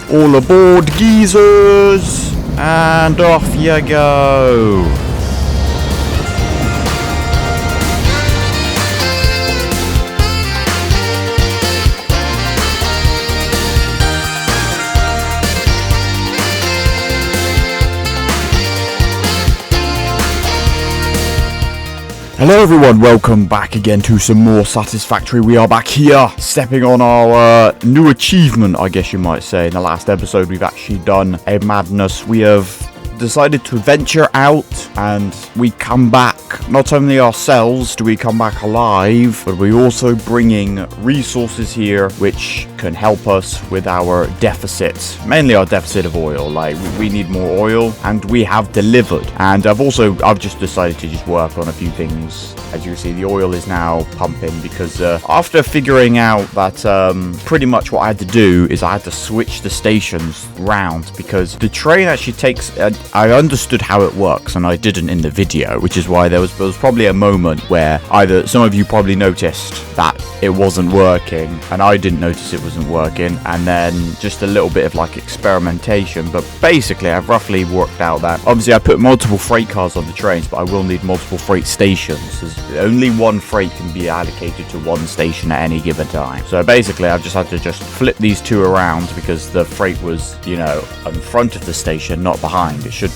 All aboard, geezers! And off you go! Hello everyone, welcome back again to some more Satisfactory. We are back here, stepping on our new achievement, I guess you might say. In the last episode, we've actually done a madness. We have decided to venture out and we come back. Not only ourselves do we come back alive, but we also bringing resources here which can help us with our deficit. Mainly our deficit of oil. Like we need more oil and we have delivered. And I've just decided to just work on a few things. As you can see, the oil is now pumping because after figuring out that pretty much what I had to do is I had to switch the stations round because the train actually takes I understood how it works and I didn't in the video, which is why there was probably a moment where either some of you probably noticed that it wasn't working and I didn't notice it wasn't working, and then just a little bit of like experimentation. But basically I've roughly worked out that obviously I put multiple freight cars on the trains, but I will need multiple freight stations. Only one freight can be allocated to one station at any given time. So basically I've just had to flip these two around because the freight was, you know, in front of the station, not behind. It should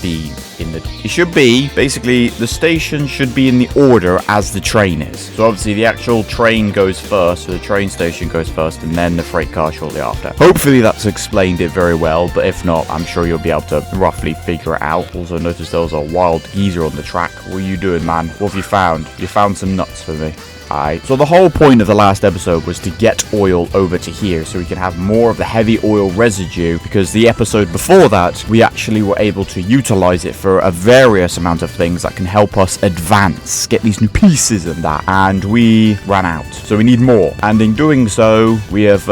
be basically the station should be in the order as the train is. So obviously the actual train goes first, so the train station goes first, and then the freight car shortly after. Hopefully that's explained it very well, but if not, I'm sure you'll be able to roughly figure it out. Also notice there was a wild geezer on the track. What are you doing, man? What have you found? You found some nuts for me. So the whole point of the last episode was to get oil over to here so we can have more of the heavy oil residue, because the episode before that we actually were able to utilize it for a various amount of things that can help us advance, get these new pieces and that, and we ran out, so we need more. And in doing so we have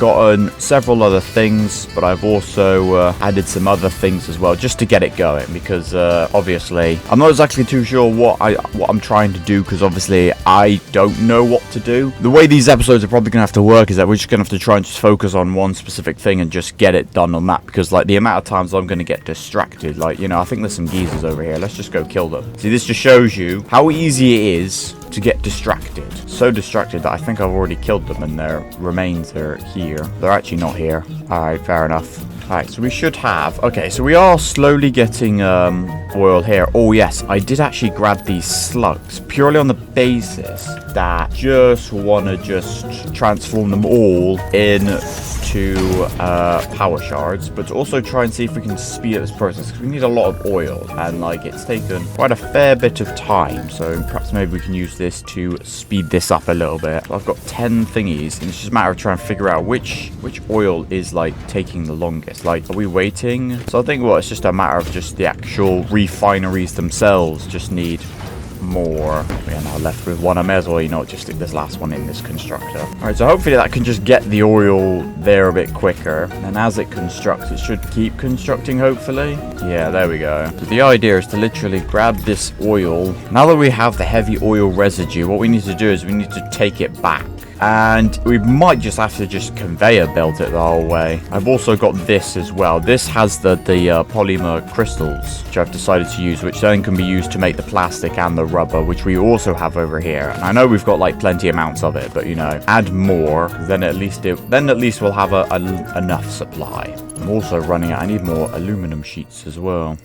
gotten several other things, but I've also added some other things as well just to get it going, because obviously I'm not exactly too sure what I'm trying to do, because obviously I don't know what to do. The way these episodes are probably gonna have to work is that we're just gonna have to try and just focus on one specific thing and just get it done on that, because like the amount of times I'm gonna get distracted, like, you know, I think there's some geezers over here. Let's just go kill them. See, this just shows you how easy it is to get distracted. So distracted that I think I've already killed them and their remains are here. They're actually not here. Alright, fair enough. Alright, so we should have... Okay, so we are slowly getting oil here. Oh yes, I did actually grab these slugs purely on the basis that just want to just transform them all into power shards, but to also try and see if we can speed up this process, because we need a lot of oil and like it's taken quite a fair bit of time, so perhaps maybe we can use this to speed this up a little bit. I've got 10 thingies and it's just a matter of trying to figure out which oil is like taking the longest. Like, are we waiting? So I think, well, it's just a matter of just the actual refineries themselves just need more. We are now left with one. I may as well, you know, just stick this last one in this constructor. Alright, so hopefully that can just get the oil there a bit quicker, and as it constructs, it should keep constructing, hopefully. Yeah, there we go. So the idea is to literally grab this oil. Now that we have the heavy oil residue, what we need to do is we need to take it back. And we might just have to just conveyor belt it the whole way. I've also got this as well. This has the polymer crystals, which I've decided to use, which then can be used to make the plastic and the rubber, which we also have over here. And I know we've got like plenty amounts of it, but you know, add more, then at least we'll have enough supply. I'm also running out. I need more aluminum sheets as well.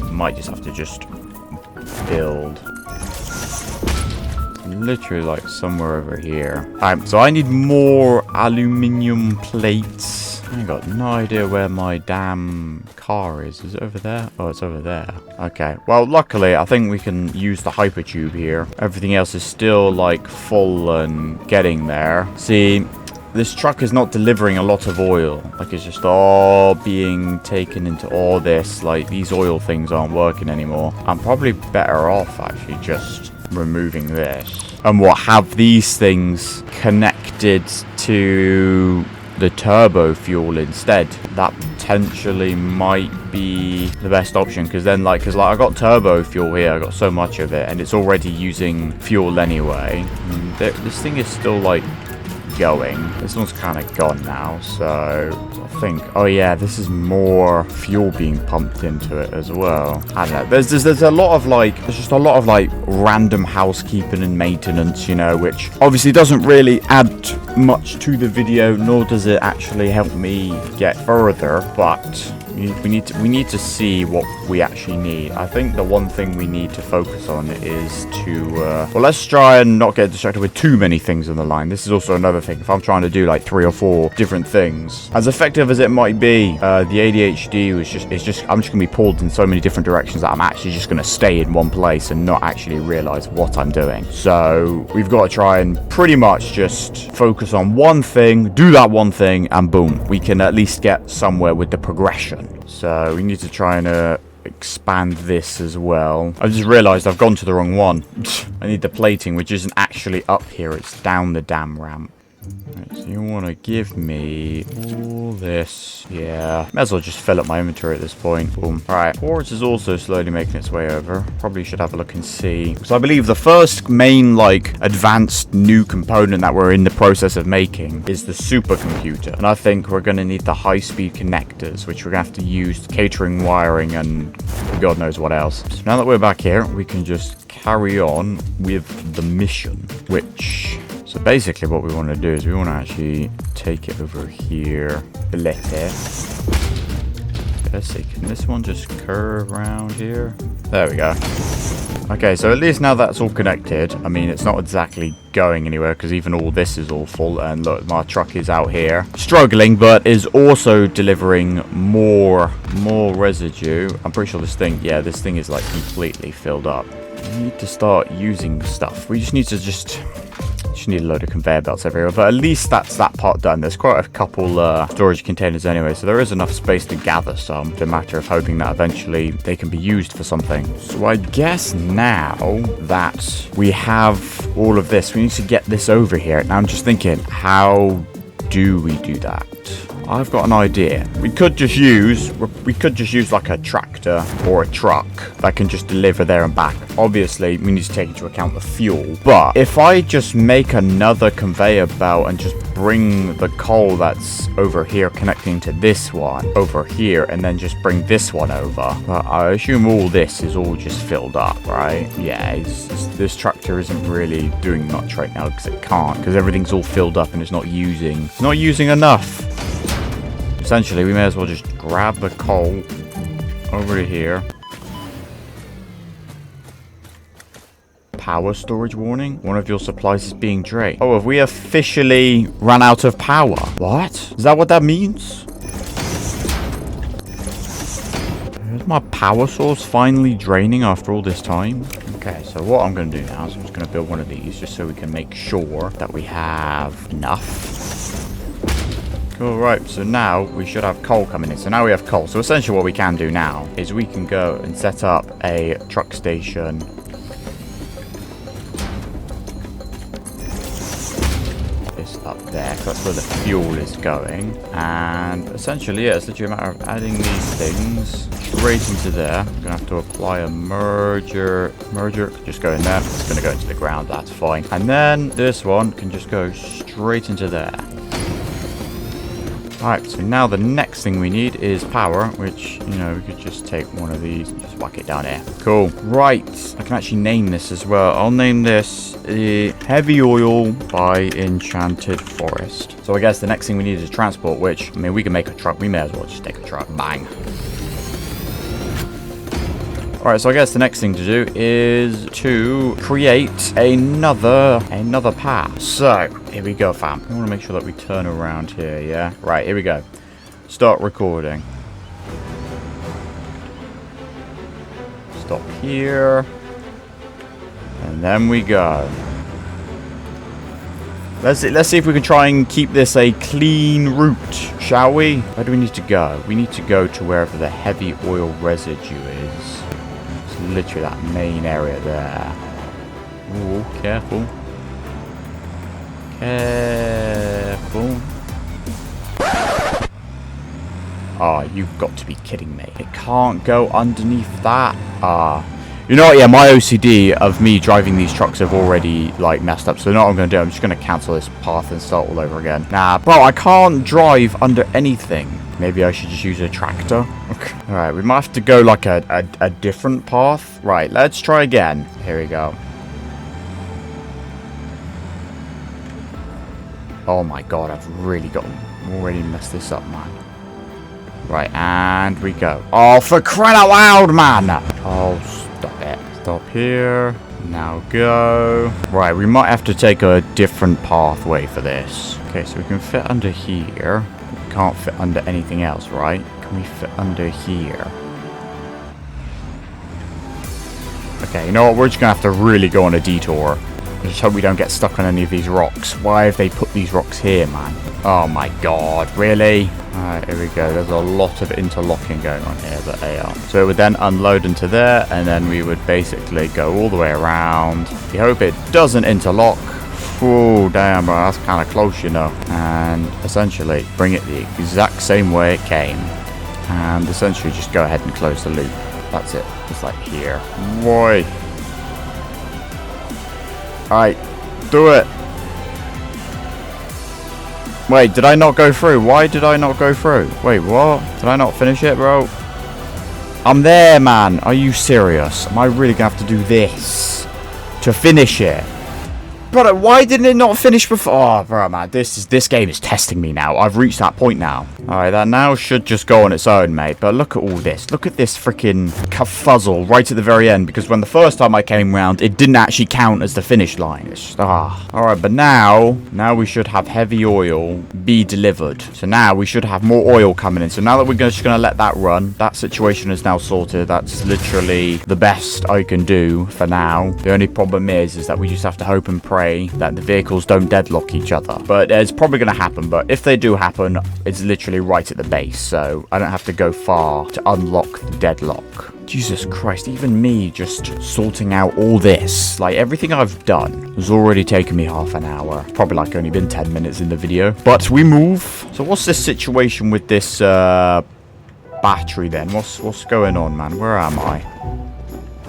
Might just have to just build. Literally like somewhere over here. Alright, so I need more aluminium plates. I ain't got no idea where my damn car is. Is it over there? Oh, it's over there. Okay. Well, luckily, I think we can use the hypertube here. Everything else is still like full and getting there. See, this truck is not delivering a lot of oil. Like, it's just all being taken into all this. Like, these oil things aren't working anymore. I'm probably better off actually just removing this. And what, have these things connected to the turbo fuel instead? That potentially might be the best option, because then because I got turbo fuel here, I got so much of it, and it's already using fuel anyway. This thing is still like going. This one's kind of gone now, so I think, oh yeah, this is more fuel being pumped into it as well. I don't know. There's a lot of like, there's just a lot of like random housekeeping and maintenance, you know, which obviously doesn't really add much to the video, nor does it actually help me get further, but we need to see what we actually need. I think the one thing we need to focus on is to well, let's try and not get distracted with too many things on the line. This is also another thing. If I'm trying to do like 3 or 4 different things, as effective as it might be, the ADHD I'm just gonna be pulled in so many different directions that I'm actually just gonna stay in one place and not actually realize what I'm doing. So we've got to try and pretty much just focus on one thing, do that one thing, and boom, we can at least get somewhere with the progression. So we need to try and expand this as well. I just realized I've gone to the wrong one. I need the plating, which isn't actually up here, it's down the damn ramp. Right, so you want to give me all this. Yeah, may as well just fill up my inventory at this point. Boom. Alright, quartz is also slowly making its way over. Probably should have a look and see. So I believe the first main, like, advanced new component that we're in the process of making is the supercomputer. And I think we're going to need the high-speed connectors, which we're going to have to use catering wiring and God knows what else. So now that we're back here, we can just carry on with the mission, which... So basically what we want to do is we want to actually take it over here. Let's see, can this one just curve around here? There we go. Okay, so at least now that's all connected. I mean, it's not exactly going anywhere because even all this is all full. And look, my truck is out here struggling, but is also delivering more residue. I'm pretty sure this thing is like completely filled up. We need to start using stuff. We just need to just need a load of conveyor belts everywhere, but at least that's that part done. There's quite a couple storage containers anyway, so there is enough space to gather some. It's a matter of hoping that eventually they can be used for something. So I guess now that we have all of this, we need to get this over here. Now I'm just thinking, how do we do that? I've got an idea. We could just use like a tractor or a truck that can just deliver there and back. Obviously, we need to take into account the fuel. But if I just make another conveyor belt and just bring the coal that's over here connecting to this one over here and then just bring this one over. But I assume all this is all just filled up, right? Yeah, this tractor isn't really doing much right now because it can't, because everything's all filled up and it's not using enough. Essentially, we may as well just grab the coal over to here. Power storage warning. One of your supplies is being drained. Oh, have we officially run out of power? What? Is that what that means? Is my power source finally draining after all this time? Okay, so what I'm going to do now is I'm just going to build one of these just so we can make sure that we have enough. Cool, right, so now we should have coal coming in. So now we have coal. So essentially what we can do now is we can go and set up a truck station. This up there, because that's where the fuel is going. And essentially, yeah, it's literally a matter of adding these things straight into there. I'm going to have to apply a merger. Just go in there. It's going to go into the ground. That's fine. And then this one can just go straight into there. Alright, so now the next thing we need is power, which, you know, we could just take one of these and just whack it down here. Cool. Right, I can actually name this as well. I'll name this Heavy Oil by Enchanted Forest. So I guess the next thing we need is transport, which, I mean, we can make a truck. We may as well just take a truck. Bang. Alright, so I guess the next thing to do is to create another path. So, here we go, fam. I want to make sure that we turn around here, yeah? Right, here we go. Start recording. Stop here. And then we go. Let's see if we can try and keep this a clean route, shall we? Where do we need to go? We need to go to wherever the heavy oil residue is. Literally that main area there. Ooh, careful. Careful. Oh, you've got to be kidding me. It can't go underneath that. Ah, You know what? Yeah, my OCD of me driving these trucks have already, like, messed up. So you know what I'm going to do? I'm just going to cancel this path and start all over again. Nah, bro, I can't drive under anything. Maybe I should just use a tractor. Okay. All right, we might have to go, like, a different path. Right, let's try again. Here we go. Oh, my God, I've already messed this up, man. Right, and we go. Oh, for crying out loud, man! Oh, stop it. Stop here. Now go. Right, we might have to take a different pathway for this. Okay, so we can fit under here. We can't fit under anything else, right? Can we fit under here? Okay, you know what? We're just gonna have to really go on a detour. I just hope we don't get stuck on any of these rocks. Why have they put these rocks here, man? Oh my god, really? Alright, here we go. There's a lot of interlocking going on here, but yeah. So it would then unload into there, and then we would basically go all the way around. We hope it doesn't interlock. Oh, damn, bro, that's kind of close, you know. And essentially, bring it the exact same way it came. And essentially just go ahead and close the loop. That's it. Just like here. Boy. Alright, do it. Wait, did I not go through? Why did I not go through? Wait, what? Did I not finish it, bro? I'm there, man. Are you serious? Am I really gonna have to do this to finish it? Bro, why didn't it not finish before? Oh, bro, man, this game is testing me now. I've reached that point now. All right, that now should just go on its own, mate. But look at all this. Look at this freaking kerfuzzle right at the very end. Because when the first time I came round, it didn't actually count as the finish line. It's just, all right, but now we should have heavy oil be delivered. So now we should have more oil coming in. So now that we're just going to let that run, that situation is now sorted. That's literally the best I can do for now. The only problem is that we just have to hope and pray that the vehicles don't deadlock each other. But it's probably going to happen. But if they do happen, it's literally right at the base. So I don't have to go far to unlock the deadlock. Jesus Christ, even me just sorting out all this, like everything I've done has already taken me half an hour. Probably like only been 10 minutes in the video. But we move. So what's this situation with this battery then? What's going on, man? Where am I?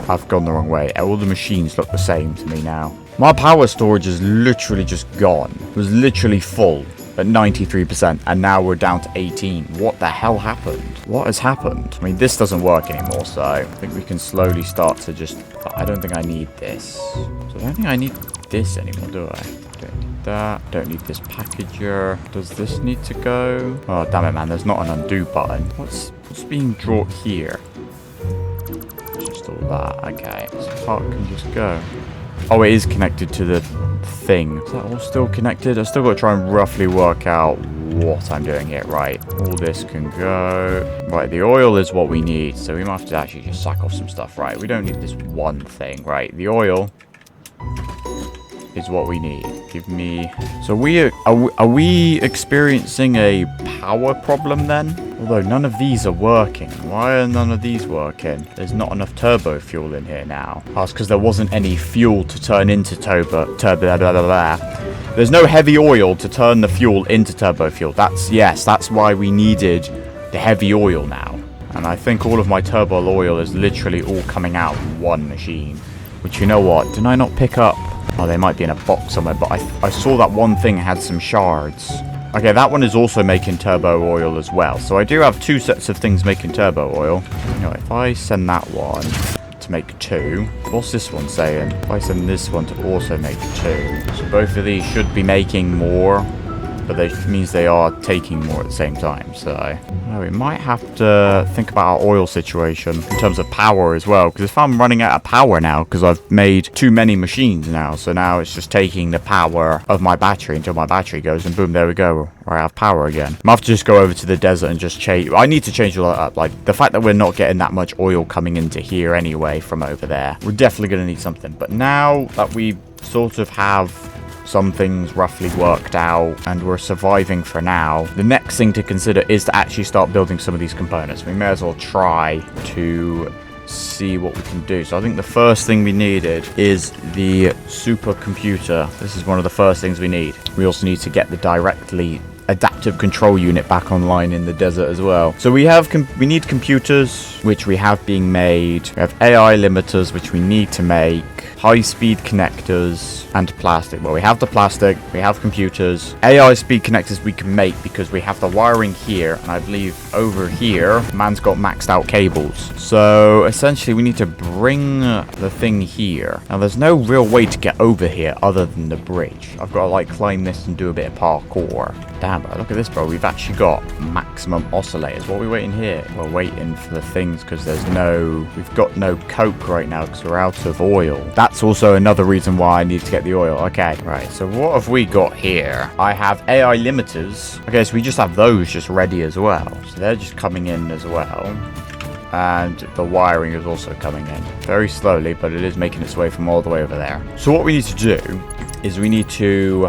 I've gone the wrong way. All the machines look the same to me now. My power storage is literally just gone. It was literally full at 93%, and now we're down to 18. What the hell happened? What has happened? I mean, this doesn't work anymore, so I think we can slowly start to just... I don't think I need this. So I don't think I need this anymore, do I? Don't need that. Don't need this packager. Does this need to go? Oh, damn it, man. There's not an undo button. What's being drawn here? Just all that. Okay. So part can just go. Oh, it is connected to the thing. Is that all still connected? I've still got to try and roughly work out what I'm doing here. Right, all this can go. Right, the oil is what we need, so we might have to actually just sack off some stuff. Right, we don't need this one thing. Right, the oil is what we need. Give me... So are we experiencing a power problem then? Although none of these are working. Why are none of these working? There's not enough turbo fuel in here now. Oh, it's because there wasn't any fuel to turn into turbo. There's no heavy oil to turn the fuel into turbo fuel. That's why we needed the heavy oil now. And I think all of my turbo oil is literally all coming out in one machine. Which, you know what? Did I not pick up? Oh, they might be in a box somewhere, but I saw that one thing had some shards. Okay, that one is also making turbo oil as well. So I do have two sets of things making turbo oil. You know, if I send that one to make 2, what's this one saying? If I send this one to also make 2. So both of these should be making more, but that means they are taking more at the same time. So we might have to think about our oil situation in terms of power as well, because if I'm running out of power now because I've made too many machines now, so now it's just taking the power of my battery until my battery goes, and boom, there we go, I have power again. I have to just go over to the desert and just change. I need to change all that up. Like the fact that we're not getting that much oil coming into here anyway from over there, we're definitely going to need something. But now that we sort of have some things roughly worked out and we're surviving for now, the next thing to consider is to actually start building some of these components. We may as well try to see what we can do. So I think the first thing we needed is the supercomputer. This is one of the first things we need. We also need to get the directly adaptive control unit back online in the desert as well. So we need computers, which we have being made. We have AI limiters, which we need to make. High-speed connectors and plastic. Well, we have the plastic, we have computers. AI speed connectors we can make because we have the wiring here, and I believe over here, man's got maxed out cables. So essentially we need to bring the thing here. Now there's no real way to get over here other than the bridge. I've got to like climb this and do a bit of parkour. Damn, bro, look at this, bro. We've actually got maximum oscillators. What are we waiting here? We're waiting for the things because we've got no coke right now because we're out of oil. That's also another reason why I need to get the oil. Okay, right, so what have we got here? I have AI limiters. Okay, so we just have those just ready as well. So they're just coming in as well. And the wiring is also coming in. Very slowly, but it is making its way from all the way over there. So what we need to do is we need to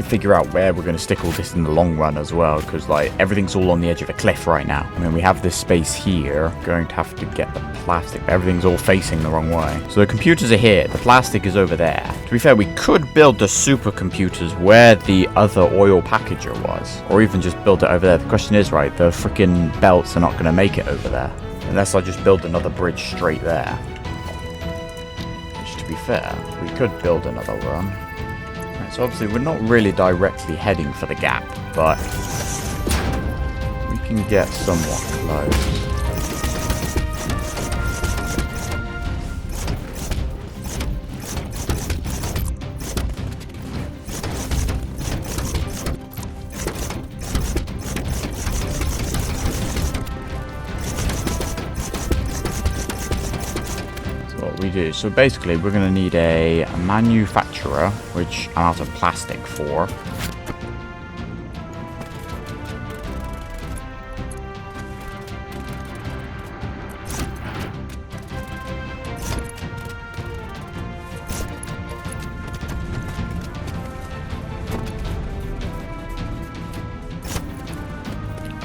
figure out where we're going to stick all this in the long run as well, because like everything's all on the edge of a cliff right now. I mean, we have this space here. Going to have to get the plastic. Everything's all facing the wrong way. So the computers are here. The plastic is over there. To be fair, we could build the supercomputers where the other oil packager was, or even just build it over there. The question is, right, the freaking belts are not going to make it over there unless I just build another bridge straight there. Which, to be fair, we could build another one. So obviously we're not really directly heading for the gap, but we can get somewhat close. Do. So basically we're going to need a manufacturer, which I'm out of plastic for.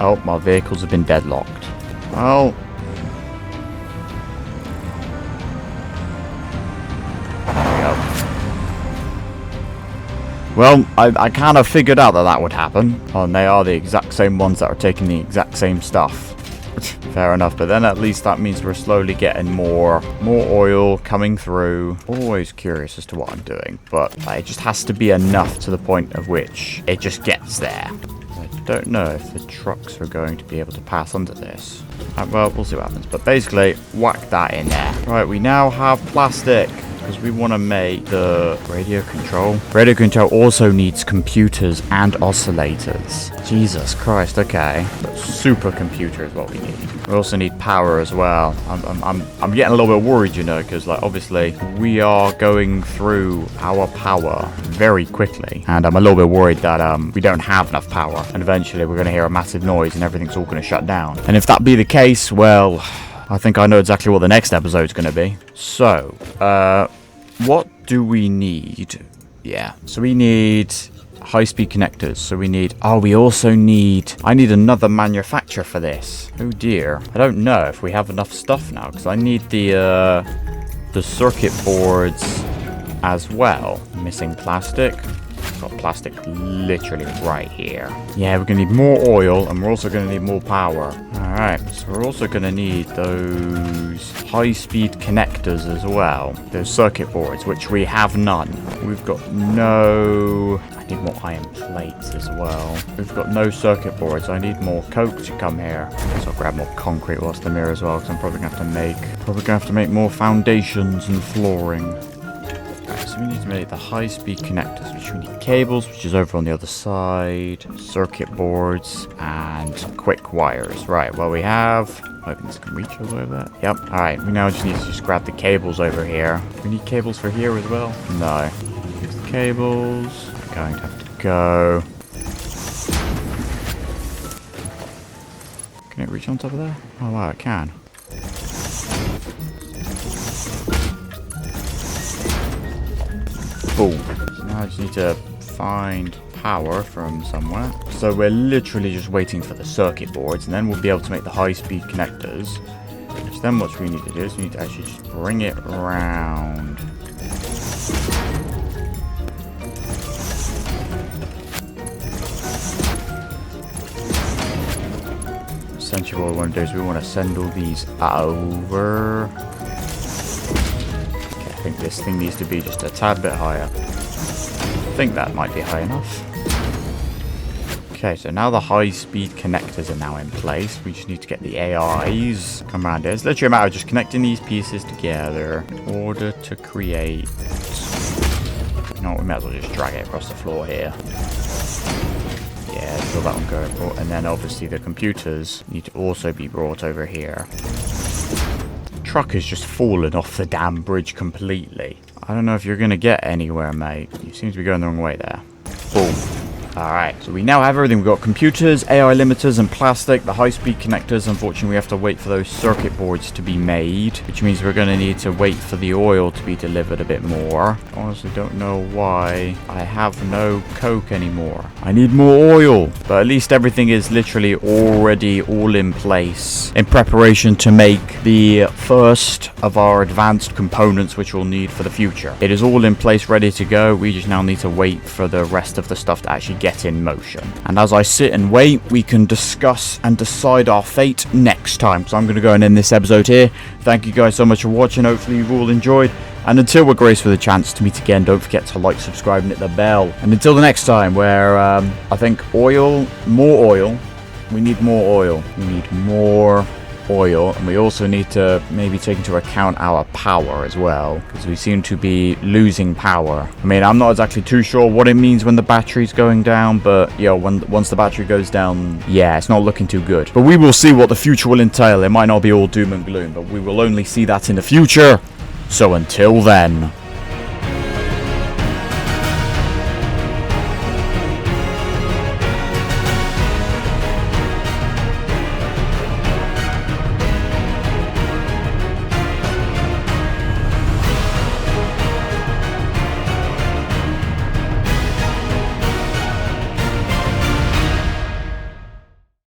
Oh, my vehicles have been deadlocked. Well, Well, I kind of figured out that would happen. Oh, and they are the exact same ones that are taking the exact same stuff. Fair enough, but then at least that means we're slowly getting more oil coming through. Always curious as to what I'm doing, but it just has to be enough to the point of which it just gets there. I don't know if the trucks are going to be able to pass under this. Well, we'll see what happens, but basically, whack that in there. Right, we now have plastic. Because we want to make the radio control. Radio control also needs computers and oscillators. Jesus Christ, okay. But supercomputer is what we need. We also need power as well. I'm getting a little bit worried, you know, because like obviously we are going through our power very quickly. And I'm a little bit worried that we don't have enough power. And eventually we're going to hear a massive noise and everything's all going to shut down. And if that be the case, well, I think I know exactly what the next episode's going to be. So, what do we need? Yeah, so we need high-speed connectors. So we need... Oh, we also need... I need another manufacturer for this. Oh, dear. I don't know if we have enough stuff now, because I need the circuit boards as well. Missing plastic. Got plastic literally right here. Yeah, we're going to need more oil, and we're also going to need more power. Alright, so we're also going to need those high-speed connectors as well. Those circuit boards, which we have none. We've got no... I need more iron plates as well. We've got no circuit boards. I need more coke to come here. So I'll grab more concrete whilst I'm here as well, because I'm probably going to have to make more foundations and flooring. So we need to make the high-speed connectors, which we need cables, which is over on the other side, circuit boards, and quick wires. Right, well we have... I think this can reach all the way over there. Yep, alright, we now just need to just grab the cables over here. We need cables for here as well? No. Here's the cables. I'm going to have to go... Can it reach on top of there? Oh wow, it can. Boom. So now I just need to find power from somewhere. So we're literally just waiting for the circuit boards, and then we'll be able to make the high-speed connectors. Which then what we need to do is we need to actually just bring it around. essentially what we want to do is we want to send all these over. Okay, I think this thing needs to be just a tad bit higher. I think that might be high enough. Okay, so now the high-speed connectors are now in place. We just need to get the AIs come around here. It's literally a matter of just connecting these pieces together in order to create... You know what, we might as well just drag it across the floor here. Yeah, feel that one going. And then obviously the computers need to also be brought over here. The truck has just fallen off the damn bridge completely. I don't know if you're going to get anywhere, mate. You seem to be going the wrong way there. Boom. Alright, so we now have everything. We've got computers, AI limiters, and plastic. The high-speed connectors, unfortunately, we have to wait for those circuit boards to be made, which means we're going to need to wait for the oil to be delivered a bit more. I honestly don't know why I have no coke anymore. I need more oil, but at least everything is literally already all in place in preparation to make the first of our advanced components which we'll need for the future. It is all in place, ready to go. We just now need to wait for the rest of the stuff to actually get in motion. And as I sit and wait, we can discuss and decide our fate next time. So I'm going to go and end this episode here. Thank you guys so much for watching. Hopefully you've all enjoyed. And until we're graced with a chance to meet again, don't forget to like, subscribe, and hit the bell. And until the next time, where I think more oil. We need more oil. We need more oil, and we also need to maybe take into account our power as well, because we seem to be losing power. I mean, I'm not exactly too sure what it means when the battery's going down, but yeah, once the battery goes down, yeah, it's not looking too good. But we will see what the future will entail. It might not be all doom and gloom, but we will only see that in the future. So until then.